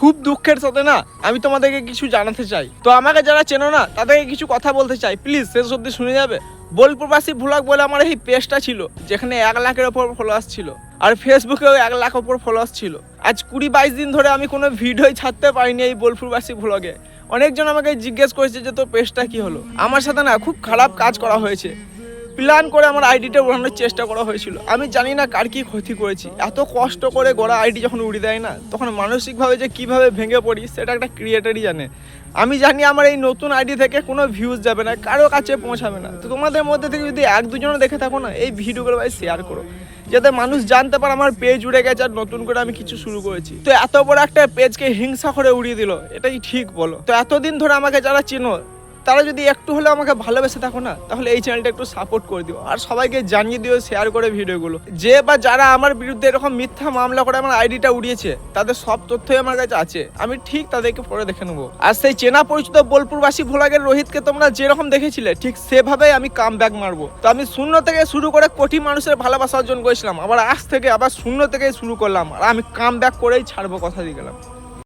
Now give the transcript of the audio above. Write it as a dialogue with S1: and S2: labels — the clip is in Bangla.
S1: খুব দুঃখের সাথে না আমি তোমাদেরকে কিছু জানাতে চাই। তো আমাকে যারা চেনো না তাদেরকে কিছু কথা বলতে চাই, প্লিজ শেষ অবধি শুনে যাবে। বোলপুরবাসী ভ্লগ বলে আমার এই পেজটা ছিল, যেখানে 1 লাখের ওপর ফলোয়ার্স ছিল, আর ফেসবুকেও 1 লাখ ওপর ফলোয়ার্স ছিল। আজ 20-22 দিন ধরে আমি কোনো ভিডিওই ছাড়তে পারিনি এই বোলপুরবাসী ভ্লগে। অনেকজন আমাকে জিজ্ঞেস করেছে যে তোর পেজটা কি হলো। আমার সাথে না খুব খারাপ কাজ করা হয়েছে, প্ল্যান করে আমার আইডিটা উড়ানোর চেষ্টা করা হয়েছিল। আমি জানি না কার কি ক্ষতি করেছি। এত কষ্ট করে গড়া আইডি যখন উড়ে দেয় না, তখন মানসিকভাবে যে কিভাবে ভেঙে পড়ি সেটা একটা ক্রিয়েটারই জানে। আমি জানি আমার এই নতুন আইডি থেকে কোনো ভিউজ যাবে না, কারো কাছে পৌঁছাবে না। তো তোমাদের মধ্যে থেকে যদি 1-2 দেখে থাকো না, এই ভিডিওগুলো ভাই শেয়ার করো, যাতে মানুষ জানতে পারে আমার পেজ উড়ে গেছে আর নতুন করে আমি কিছু শুরু করেছি। তো এত বড় একটা পেজকে হিংসা করে উড়িয়ে দিল, এটাই ঠিক বলো? তো এতদিন ধরে আমাকে যারা চেনো তারা যদি একটু হলেও আমাকে ভালোবেসে থাকো না, তাহলে এই চ্যানেলটা একটু সাপোর্ট করে দিও আর সবাইকে জানিয়ে দিও, শেয়ার করে ভিডিওগুলো। যে বা যারা আমার বিরুদ্ধে এরকম মিথ্যা মামলা করে আমার আইডিটা উড়িয়েছে, তাদের সব তথ্যই আমার কাছে আছে, আমি ঠিক তাদেরকে পরে দেখে নেবো। আর সেই চেনা পরিচিত বোলপুরবাসী ভ্লগের রোহিতকে তোমরা যেরকম দেখেছিলে ঠিক সেভাবেই আমি কাম ব্যাক মারবো। তো আমি 0 থেকে শুরু করে কোটি মানুষের ভালোবাসা অর্জন করেছিলাম, আবার আজ থেকে আবার 0 থেকে শুরু করলাম, আর আমি কাম ব্যাক করেই ছাড়বো, কথা দিয়ে গেলাম।